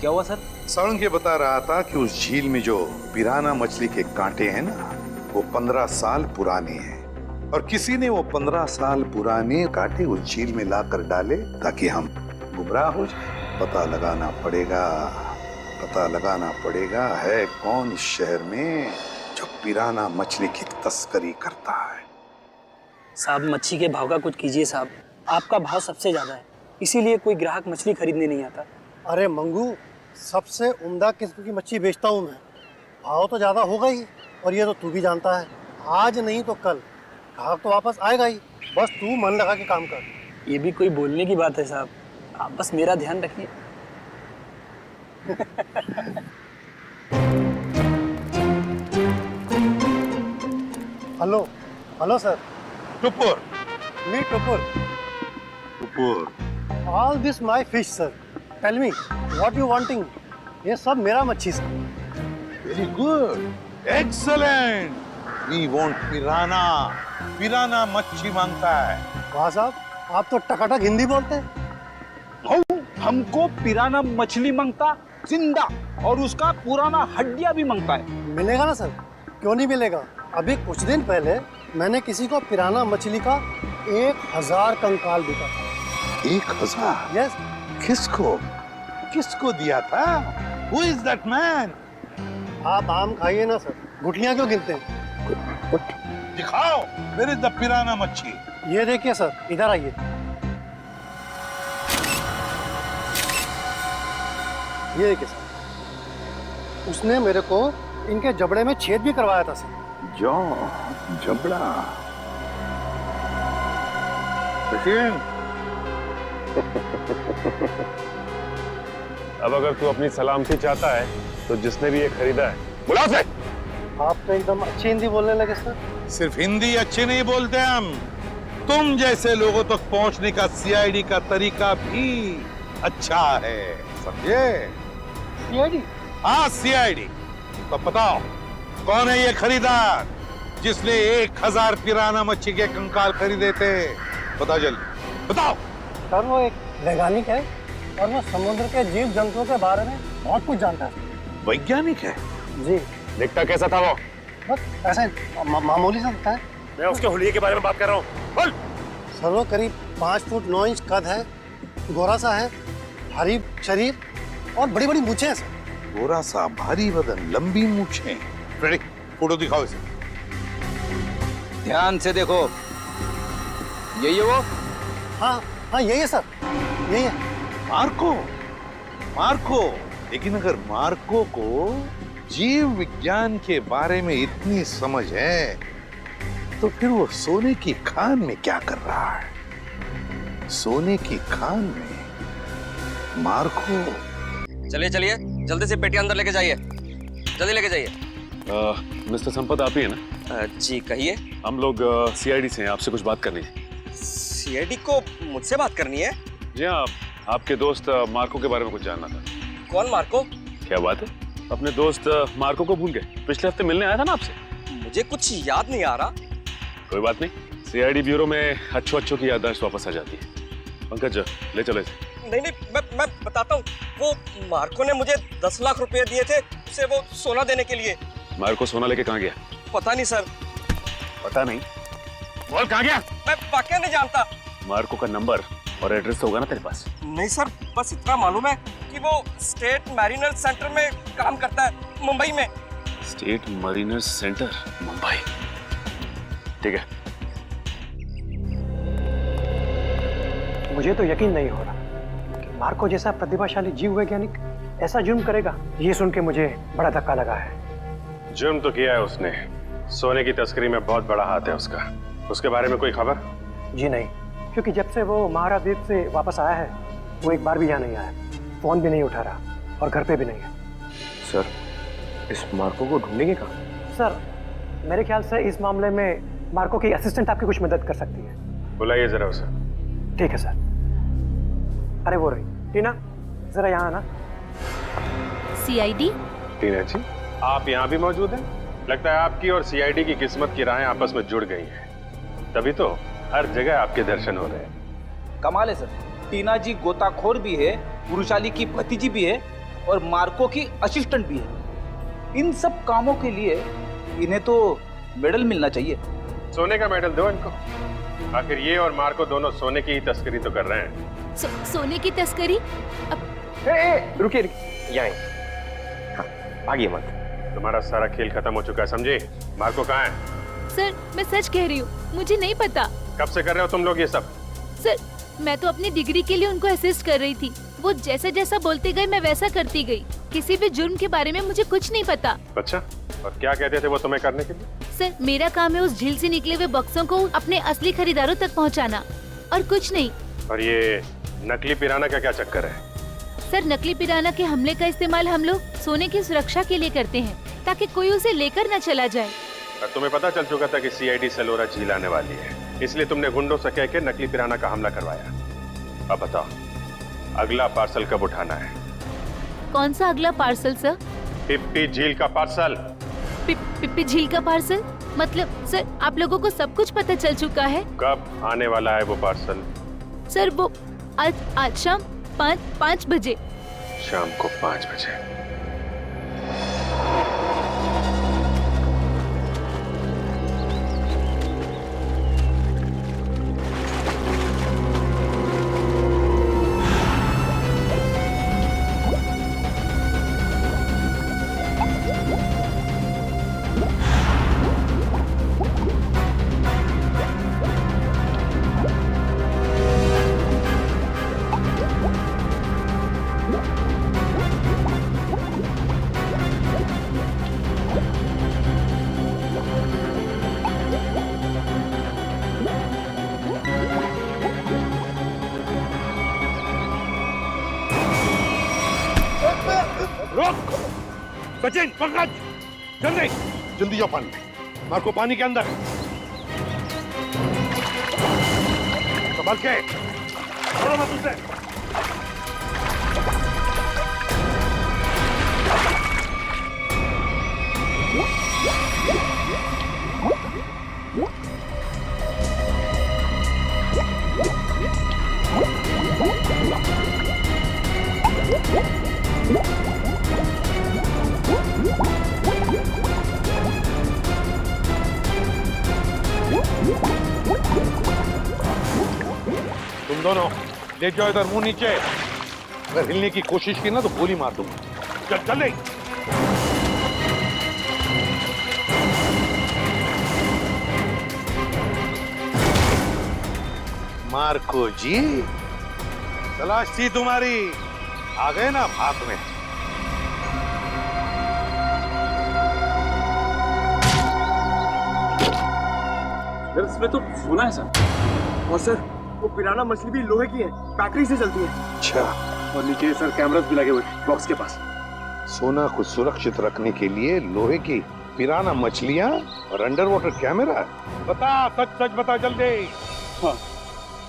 क्या हुआ सर?
सारंग ये बता रहा था कि उस झील में जो पिराना मछली के कांटे हैं ना, वो 15 साल पुराने हैं, और किसी ने वो 15 साल पुराने कांटे उस झील में लाकर डाले ताकि हम गुमराह हो जाए। पता लगाना पड़ेगा है कौन इस शहर में जो पिराना मछली की तस्करी करता है।
साहब मच्छी के भाव का कुछ कीजिए साहब, आपका भाव सबसे ज्यादा है, इसीलिए कोई ग्राहक मछली खरीदने नहीं आता।
अरे मंगू, सबसे उम्दा किस्म की मच्छी बेचता हूँ मैं, भाव तो ज़्यादा होगा ही, और ये तो तू भी जानता है, आज नहीं तो कल ग्राहक तो वापस आएगा ही, बस तू मन लगा के काम कर।
ये भी कोई बोलने की बात है साहब, आप बस मेरा ध्यान रखिए। Hello sir.
Tupur.
Me Tupur. All this my fish sir, tell me what you wanting. ये सब मेरा मच्छी sir.
Very good, excellent. We want piranha. Piranha मच्छी मांगता है।
वाह साहब, आप तो टकाटक हिंदी बोलते हैं।
हमको पिराना मछली मांगता जिंदा, और उसका पुराना हड्डियां भी मांगता है।
मिलेगा ना सर, क्यों नहीं मिलेगा। अभी कुछ दिन पहले मैंने किसी को पिराना मछली का 1000 कंकाल दिया था।
1000?
यस।
किसको दिया था? Who is that man?
आप आम खाइए ना सर, गुठलियां क्यों गिनते हैं?
दिखाओ मेरे द पिराना मच्छी।
ये देखिए सर, इधर आइए। ये देखिए सर, उसने मेरे को इनके जबड़े में छेद भी करवाया था सर।
जबड़ा।
अब अगर तू अपनी सलामती चाहता है तो जिसने भी ये खरीदा है बुला से।
आप तो एकदम अच्छी हिंदी बोलने लगे सर।
सिर्फ हिंदी अच्छी नहीं बोलते हम, तुम जैसे लोगों तक पहुंचने का सीआईडी का तरीका भी अच्छा है, समझे?
सीआईडी?
हाँ सीआईडी। तो बताओ कौन है ये खरीदार जिसने 1000 पिराना मच्छी के कंकाल खरीदे थे? बताओ जल्दी बताओ।
सर वो एक वैज्ञानिक है और वो समुद्र के जीव जंतुओं के बारे में बहुत कुछ जानता है।
वैज्ञानिक है?
जी।
दिखता कैसा था वो?
बस ऐसे मामूली सा दिखता है।
मैं उसके हुलिये के बारे में बात कर रहा हूँ। बोल।
सर वो करीब 5 फुट 9 इंच कद है, गोरा सा है, भारी शरीर और बड़ी बड़ी मूछें हैं सर।
गोरा सा, भारी बदन, लंबी मूछें। रेडी, फोटो दिखाओ इसे।
ध्यान से देखो, यही है वो?
हाँ हाँ यही है सर, यही है।
मार्को? मार्को? लेकिन अगर मार्को को जीव विज्ञान के बारे में इतनी समझ है तो फिर वो सोने की खान में क्या कर रहा है? सोने की खान में मार्को।
चलिए चलिए, जल्दी से पेटी अंदर लेके जाइए, जल्दी लेके जाइए।
मिस्टर संपत आप ही है ना?
जी कहिए।
हम लोग सीआईडी से हैं, आपसे कुछ बात करनी है।
सीआईडी को मुझसे बात करनी है?
जी हाँ, आपके दोस्त मार्को के बारे में कुछ जानना था।
कौन मार्को?
क्या बात है, अपने दोस्त मार्को को भूल गए? पिछले हफ्ते मिलने आया था ना आपसे।
मुझे कुछ याद नहीं आ रहा।
कोई बात नहीं, सीआईडी ब्यूरो में अच्छों की याददाश्त वापस आ जाती है। पंकज ले चलो इसे।
नहीं मैं बताता हूँ। वो मार्को ने मुझे 10 लाख रुपए दिए थे उसे वो सोना देने के लिए।
मार्को सोना लेके कहाँ गया?
पता नहीं सर।
पता नहीं? बोल कहाँ गया?
मैं वाकई नहीं जानता।
मार्को का नंबर और एड्रेस तो होगा ना तेरे पास?
नहीं सर, बस इतना मालूम है कि वो स्टेट मैरिनर सेंटर में काम करता है, मुंबई में।
State mariner centre, Mumbai. ठीक है।
मुझे तो यकीन नहीं हो रहा कि मार्को जैसा प्रतिभाशाली जीव वैज्ञानिक ऐसा जुर्म करेगा। ये सुन के मुझे बड़ा धक्का लगा है।
जुर्म तो किया है उसने, सोने की तस्करी में बहुत बड़ा हाथ है उसका। उसके बारे में कोई खबर?
जी नहीं, क्योंकि जब से वो महाराद्वीप से वापस आया है वो एक बार भी यहाँ नहीं आया, फोन भी नहीं उठा रहा और घर पे भी नहीं है।
सर, इस मार्को को ढूंढेंगे कहाँ?
सर, मेरे ख्याल से इस मामले में मार्को की असिस्टेंट आपकी कुछ मदद कर सकती है।
बुलाइए जरा उसे।
ठीक है सर। अरे वो रही टीना, जरा यहाँ आना।
सीआईडी?
टीना जी, आप यहाँ भी मौजूद हैं? लगता है आपकी और सीआईडी की किस्मत की राहें आपस में जुड़ गई हैं। तभी तो हर जगह आपके दर्शन हो रहे हैं।
कमाल है सर, टीना जी गोताखोर भी है, पुरुषाली की भतीजी भी है और मार्को की असिस्टेंट भी है। इन सब कामों के लिए इन्हें तो मेडल मिलना चाहिए।
सोने का मेडल दो इनको। आखिर ये और मार्को दोनों सोने की ही तस्करी तो कर रहे हैं।
सोने की तस्करी?
रुकिए यहाँ हाँ, भागिए मत।
तुम्हारा सारा खेल खत्म हो चुका है, समझे? मार्को कहाँ है?
सर, मैं सच कह रही हूँ, मुझे नहीं पता।
कब से कर रहे हो तुम लोग ये सब?
सर, मैं तो अपनी डिग्री के लिए उनको असिस्ट कर रही थी। वो जैसा जैसा बोलते गए मैं वैसा करती गई। किसी भी जुर्म के बारे में मुझे कुछ नहीं पता।
अच्छा, और क्या कहते थे वो तुम्हें करने के लिए?
सर, मेरा काम है उस झील से निकले हुए बक्सों को अपने असली खरीदारों तक पहुंचाना, और कुछ नहीं।
और ये नकली पिराना का क्या चक्कर है?
सर, नकली पिराना के हमले का इस्तेमाल हम लोग सोने की सुरक्षा के लिए करते हैं, ताकि कोई उसे लेकर न चला जाए।
और तुम्हें पता चल चुका था कि सीआईडी सेलोरा झील आने वाली है, इसलिए तुमने गुंडों से कह के नकली पिराना का हमला करवाया। अब बताओ, अगला पार्सल कब उठाना है?
कौन सा अगला पार्सल सर?
पिप्पी झील का पार्सल।
पिप्पी झील का पार्सल? मतलब सर, आप लोगों को सब कुछ पता चल चुका है?
कब आने वाला है वो पार्सल?
सर, वो आज शाम 5 बजे।
शाम को 5 बजे।
रोक! सचिन, पंकज, जल्दी जल्दी जाओ पानी में। मार्को पानी के अंदर। संभल के, छोड़ो मत उसे। तुम दोनों ले जाओ इधर, मुंह नीचे। अगर हिलने की कोशिश की ना तो गोली मार दूंगा। चल चल ले। मार्को जी, तलाश थी तुम्हारी, आ गए ना भाग में।
इसमें तो सोना है सर।
और सर वो पिराना मछली भी लोहे की है, बैटरी से चलती है।
अच्छा,
और नीचे सर कैमरास भी लगे हुए बॉक्स के पास।
सोना को सुरक्षित रखने के लिए लोहे की पिराना मछलियां और अंडर वाटर कैमरा। बता, सच सच बता जल्दी।
हाँ,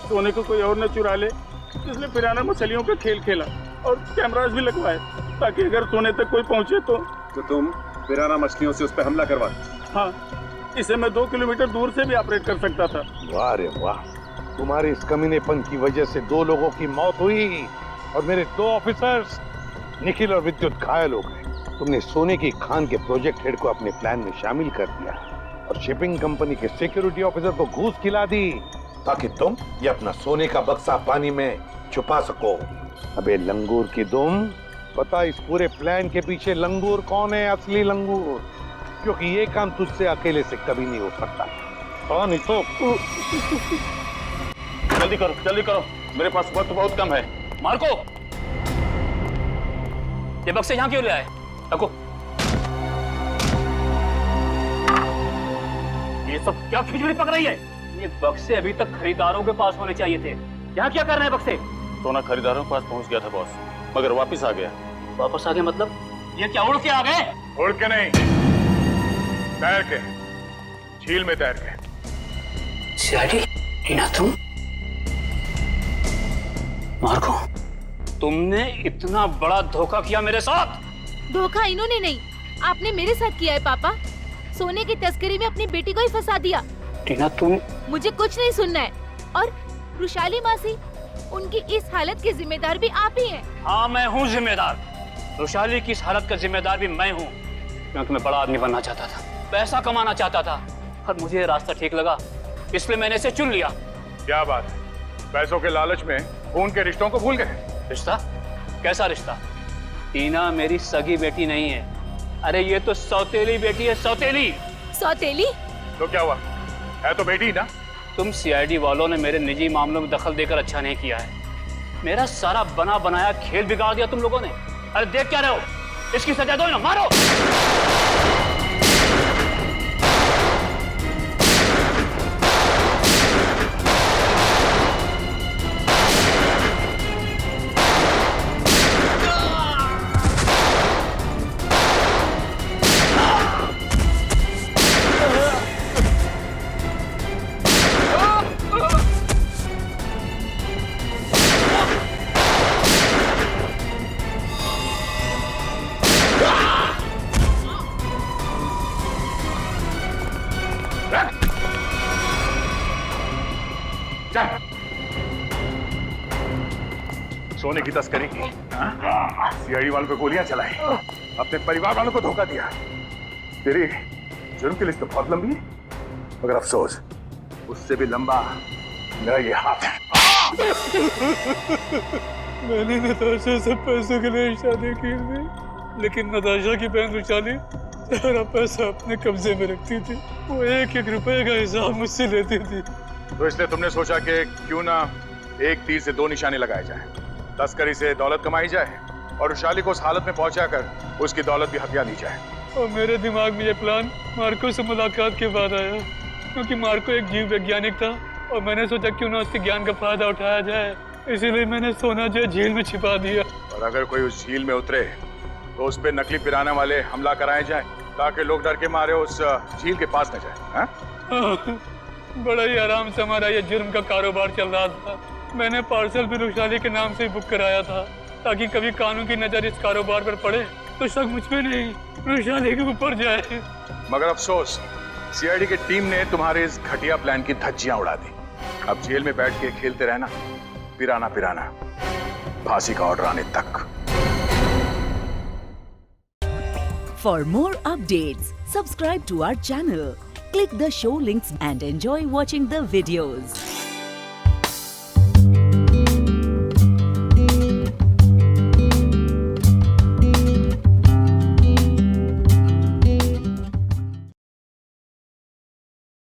सोने को कोई और न चुरा ले, इसलिए पिराना मछलियों का खेल खेला और कैमरास भी लगवाए ताकि अगर सोने तक कोई पहुंचे तो तुम पिराना मछलियों से उस पर हमला करवा। हाँ, इसे मैं 2 किलोमीटर दूर से भी ऑपरेट कर सकता था।
वाह रे वाह, तुम्हारे इस कमीनेपन की वजह से 2 लोगों की मौत हुई और मेरे 2 ऑफिसर्स निखिल और विद्युत घायल हो गए। तुमने सोने की खान के प्रोजेक्ट हेड को अपने प्लान में शामिल कर दिया और शिपिंग कंपनी के सिक्योरिटी ऑफिसर को घूस खिला दी ताकि तुम ये अपना सोने का बक्सा पानी में छुपा सको। अबे लंगूर की दुम, पता इस पूरे प्लान के पीछे लंगूर कौन है? असली लंगूर, क्योंकि ये काम तुझसे अकेले से कभी नहीं हो सकता। हाँ नहीं तो
जल्दी करो, मेरे पास वक्त बहुत कम है।
मार्को, ये बक्से यहाँ क्यों ले आए? रखो। ये सब क्या खिचड़ी पक रही है? ये बक्से अभी तक खरीदारों के पास होने चाहिए थे। यहाँ क्या कर रहे हैं बक्से?
सोना खरीदारों के पास पहुंच गया था बॉस, मगर वापस आ गया।
वापस आ गए मतलब? ये क्या उड़ के आ गए?
उड़ के नहीं, तैर के, झील में तैर के।
सीआईडी, टीना तुम? मार्को, तुमने इतना बड़ा धोखा किया मेरे साथ।
धोखा इन्होंने नहीं, आपने मेरे साथ किया है पापा। सोने की तस्करी में अपनी बेटी को ही फंसा दिया।
टीना तुम?
मुझे कुछ नहीं सुनना है। और रुशाली मासी, उनकी इस हालत की जिम्मेदार भी आप ही हैं।
हाँ, मैं हूँ जिम्मेदार। रुशाली की इस हालत का जिम्मेदार भी मैं हूँ, क्योंकि मैं बड़ा आदमी बनना चाहता था, पैसा कमाना चाहता था और मुझे ये रास्ता ठीक लगा, इसलिए मैंने इसे चुन लिया।
क्या बात है, पैसों के लालच में खून के रिश्तों को भूल गए?
रिश्ता? कैसा रिश्ता? टीना मेरी सगी बेटी नहीं है। अरे ये तो सौतेली बेटी है, सौतेली।
सौतेली?
तो क्या हुआ, है तो बेटी ना।
तुम सीआईडी वालों ने मेरे निजी मामलों में दखल देकर अच्छा नहीं किया है। मेरा सारा बना बनाया खेल बिगाड़ दिया तुम लोगों ने। अरे देख क्या रहे हो, इसकी सजा दो ना, मारो।
सोने की तस्करी की, सीआईडी वालों पे गोलियां चलाई, अपने परिवार वालों को धोखा दिया। तेरी जुर्म की लिस्ट तो बहुत लंबी है, मगर अफसोस उससे भी लंबा मेरा ये हाथ है।
मैंने नताशा से पैसों के लिए शादी की थी, लेकिन नताशा की बहन रुशाली सारा पैसा अपने कब्जे में रखती थी। वो 1-1 रुपए का हिसाब मुझसे लेती थी।
तो इसलिए तुमने सोचा कि क्यों ना एक तीर से 2 निशाने लगाए जाएं। तस्करी से दौलत कमाई जाए और रुशाली को उस हालत में पहुंचाकर उसकी दौलत भी हथिया ली जाए।
और मेरे दिमाग में ये प्लान मार्को से मुलाकात के बाद आया, क्योंकि मार्को एक जीव वैज्ञानिक था और मैंने सोचा क्यों ना उसके ज्ञान का फायदा उठाया जाए। इसीलिए मैंने सोना जो झील में छिपा दिया।
और अगर कोई उस झील में उतरे तो उस पे नकली पिराना वाले हमला कराए जाए, ताकि लोग डर के मारे उस झील के पास न जाए।
बड़ा ही आराम से हमारा ये जुर्म का कारोबार चल रहा था। मैंने पार्सल भी रुशाली के नाम से बुक कराया था, ताकि कभी कानून की नजर इस कारोबार पर पड़े तो शक मुझ पे नहीं, रुशाली के ऊपर जाए।
मगर अफसोस, सीआईडी की टीम ने तुम्हारे इस घटिया प्लान की धज्जियां उड़ा दी। अब जेल में बैठ के खेलते रहना, पिराना पिराना, फांसी का ऑर्डर आने तक।
For more updates, subscribe to our channel, click the show links and enjoy watching the videos.